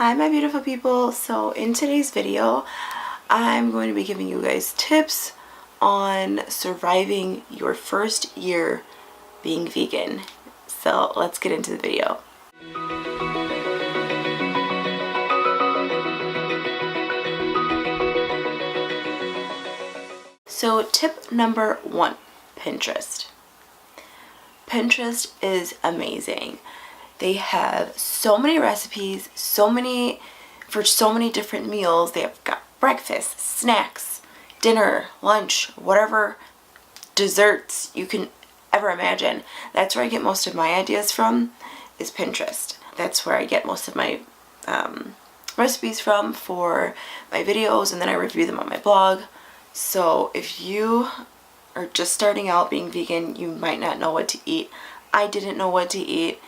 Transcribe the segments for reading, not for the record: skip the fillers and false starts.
Hi my beautiful people. So in today's video I'm going to be giving you guys tips on surviving your first year being vegan. So let's get into the video. So tip number 1, Pinterest. Pinterest is amazing. They have so many recipes, for so many different meals. They have got breakfast, snacks, dinner, lunch, whatever desserts you can ever imagine. That's where I get most of my ideas from, is Pinterest. That's where I get most of my recipes from for my videos, and then I review them on my blog. So if you are just starting out being vegan, you might not know what to eat. I didn't know what to eat,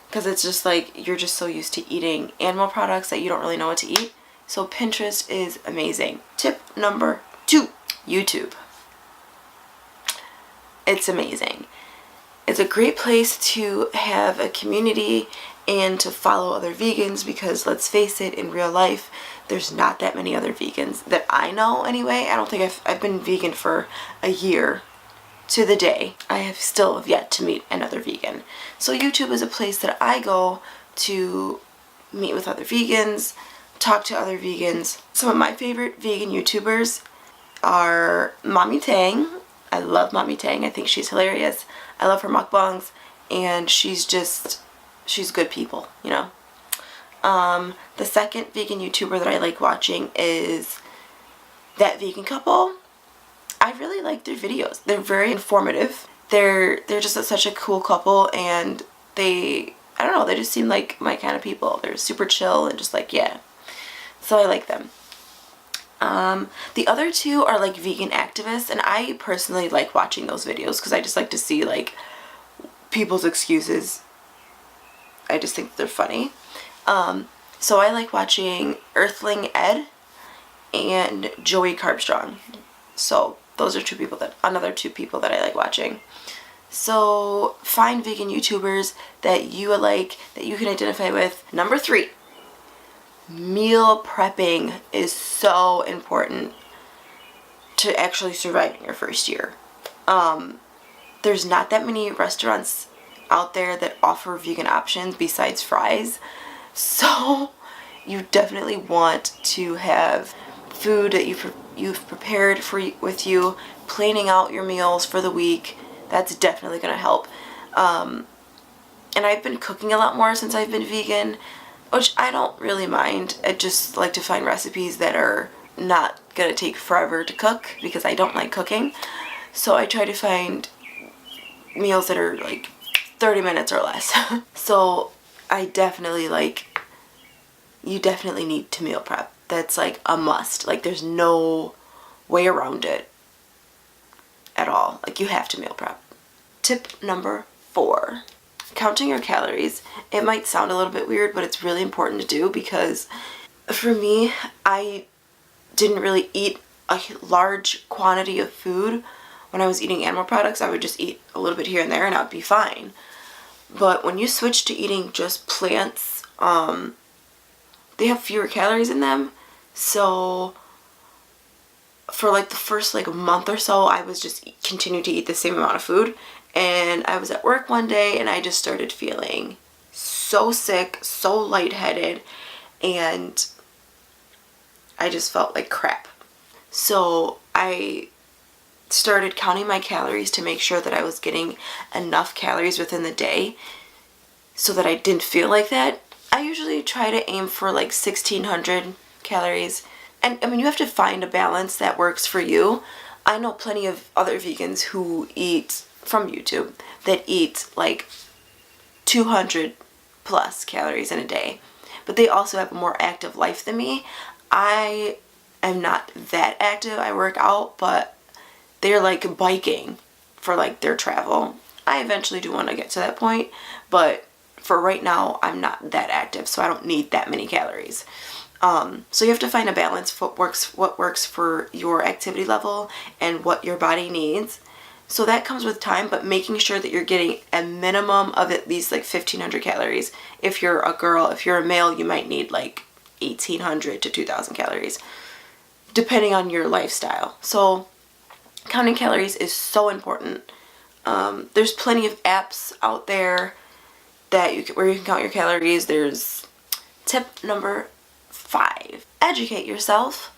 because it's just like you're just so used to eating animal products that you don't really know what to eat. So Pinterest is amazing. Tip number 2, YouTube. It's amazing. It's a great place to have a community and to follow other vegans, because let's face it, in real life there's not that many other vegans that I know anyway. I don't think I've been vegan for a year to the day. I have still yet to meet another vegan. So YouTube is a place that I go to meet with other vegans, talk to other vegans. Some of my favorite vegan YouTubers are Mommy Tang. I love Mommy Tang. I think she's hilarious. I love her mukbangs, and she's good people, you know. The second vegan YouTuber that I like watching is That Vegan Couple. I really like their videos. They're very informative. They're just such a cool couple, and I don't know, they just seem like my kind of people. They're super chill and just like, yeah. So I like them. The other two are like vegan activists, and I personally like watching those videos because I just like to see like people's excuses. I just think they're funny. So I like watching Earthling Ed and Joey Carbstrong. So those are another two people that I like watching. So find vegan YouTubers that you like, that you can identify with. Number 3, meal prepping is so important to actually surviving your first year. There's not that many restaurants out there that offer vegan options besides Fry's. So you definitely want to have food that you've prepared with you, planning out your meals for the week. That's definitely going to help. And I've been cooking a lot more since I've been vegan, which I don't really mind. I just like to find recipes that are not going to take forever to cook, because I don't like cooking. So I try to find meals that are like 30 minutes or less. So you definitely need to meal prep. That's like a must. Like there's no way around it at all. Like you have to meal prep. Tip number 4, counting your calories. It might sound a little bit weird, but it's really important to do, because for me, I didn't really eat a large quantity of food when I was eating animal products. I would just eat a little bit here and there and I'd be fine. But when you switch to eating just plants, they have fewer calories in them. So for like the first like a month or so, I was just continuing to eat the same amount of food. And I was at work one day and I just started feeling so sick, so lightheaded, and I just felt like crap. So I started counting my calories to make sure that I was getting enough calories within the day so that I didn't feel like that. I usually try to aim for like 1,600 calories. And I mean, you have to find a balance that works for you. I know plenty of other vegans who eat from YouTube that eat like 200 plus calories in a day, but they also have a more active life than me. I am not that active. I work out, but they're like biking for like their travel. I eventually do want to get to that point, but for right now I'm not that active, so I don't need that many calories. So you have to find a balance for what works for your activity level and what your body needs. So that comes with time, but making sure that you're getting a minimum of at least like 1,500 calories. If you're a girl, if you're a male, you might need like 1,800 to 2,000 calories, depending on your lifestyle. So counting calories is so important. There's plenty of apps out there where you can count your calories. There's tip number 5. Educate yourself.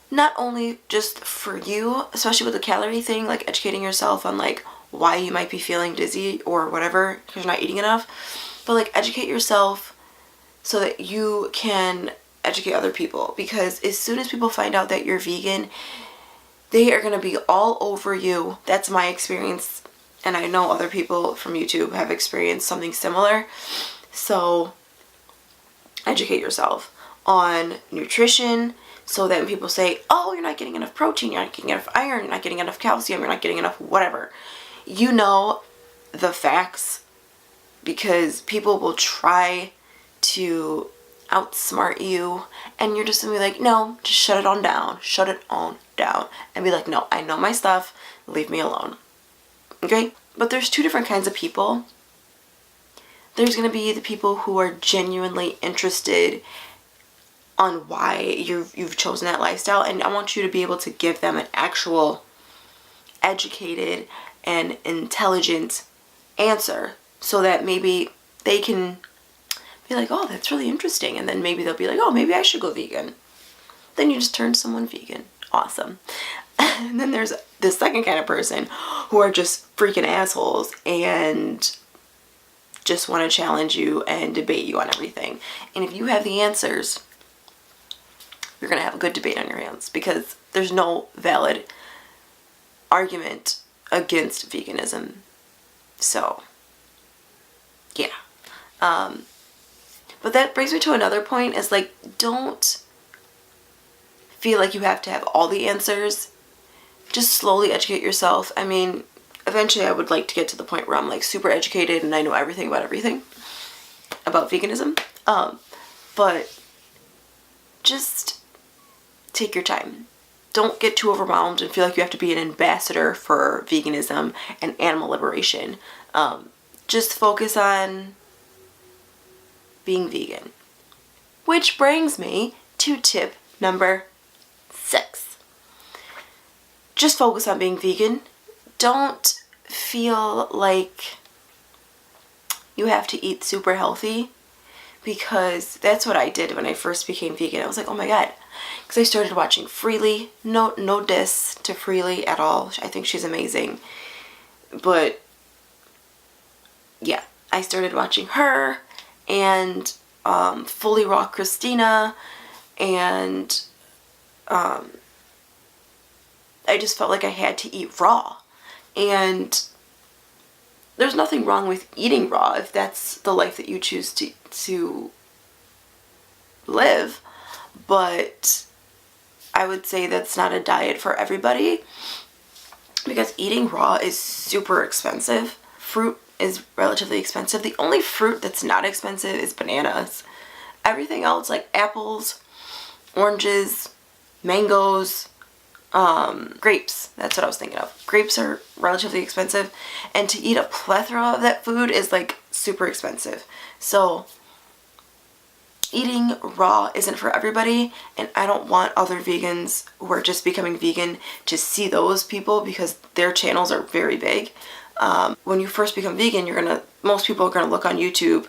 Not only just for you, especially with the calorie thing, like educating yourself on like why you might be feeling dizzy or whatever because you're not eating enough, but like educate yourself so that you can educate other people. Because as soon as people find out that you're vegan, they are going to be all over you. That's my experience, and I know other people from YouTube have experienced something similar. So educate yourself on nutrition, so that when people say, oh, you're not getting enough protein, you're not getting enough iron, you're not getting enough calcium, you're not getting enough whatever, you know the facts, because people will try to outsmart you, and you're just gonna be like, no, just shut it on down, and be like, no, I know my stuff, leave me alone. Okay? But there's 2 different kinds of people. There's gonna be the people who are genuinely interested on why you've chosen that lifestyle, and I want you to be able to give them an actual educated and intelligent answer, so that maybe they can be like, oh, that's really interesting, and then maybe they'll be like, oh, maybe I should go vegan. Then you just turn someone vegan. Awesome. And then there's the second kind of person who are just freaking assholes and just want to challenge you and debate you on everything. And if you have the answers, you're going to have a good debate on your hands, because there's no valid argument against veganism. So, yeah. But that brings me to another point, is like, don't feel like you have to have all the answers. Just slowly educate yourself. I mean, eventually I would like to get to the point where I'm like super educated and I know everything about veganism. But just take your time. Don't get too overwhelmed and feel like you have to be an ambassador for veganism and animal liberation. Just focus on being vegan. Which brings me to tip number 6. Just focus on being vegan. Don't feel like you have to eat super healthy, because that's what I did when I first became vegan. I was like, oh my god, because I started watching Freelee. No diss to Freelee at all. I think she's amazing. But yeah, I started watching her and Fully Raw Christina, and I just felt like I had to eat raw. And there's nothing wrong with eating raw if that's the life that you choose to live, but I would say that's not a diet for everybody, because eating raw is super expensive. Fruit is relatively expensive. The only fruit that's not expensive is bananas. Everything else, like apples, oranges, mangoes, grapes, that's what I was thinking of. Grapes are relatively expensive, and to eat a plethora of that food is like super expensive. So eating raw isn't for everybody, and I don't want other vegans who are just becoming vegan to see those people, because their channels are very big. When you first become vegan, most people are gonna look on YouTube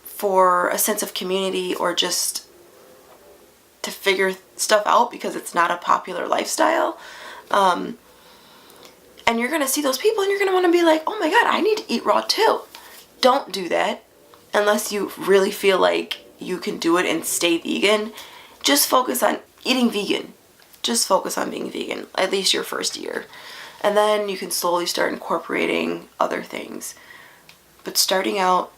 for a sense of community, or just to figure stuff out, because it's not a popular lifestyle. And you're gonna see those people and you're gonna want to be like, oh my god, I need to eat raw too. Don't do that unless you really feel like you can do it and stay vegan. Just focus on eating vegan. Just focus on being vegan, at least your first year. And then you can slowly start incorporating other things. But starting out,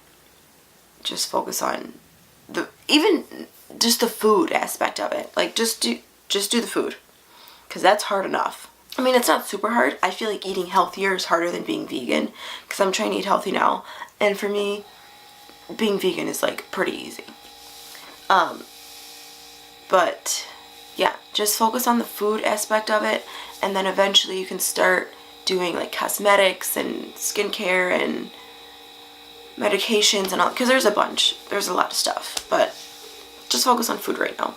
just focus on even just the food aspect of it. Like, just do the food, because that's hard enough. I mean, it's not super hard. I feel like eating healthier is harder than being vegan, because I'm trying to eat healthy now, and for me, being vegan is like pretty easy. But yeah, just focus on the food aspect of it, and then eventually you can start doing like cosmetics and skincare and medications and all, because there's a lot of stuff. But just focus on food right now.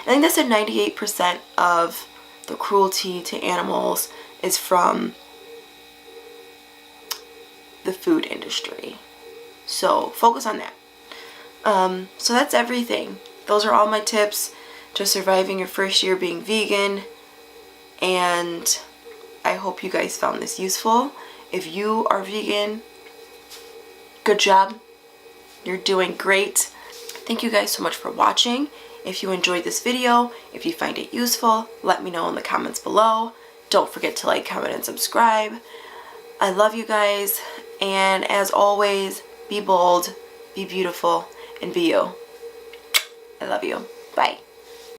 I think they said 98% of the cruelty to animals is from the food industry. So focus on that. So that's everything. Those are all my tips to surviving your first year being vegan. And I hope you guys found this useful. If you are vegan, good job. You're doing great. Thank you guys so much for watching. If you enjoyed this video, if you find it useful, let me know in the comments below. Don't forget to like, comment, and subscribe. I love you guys. And as always, be bold, be beautiful, and be you. I love you. Bye.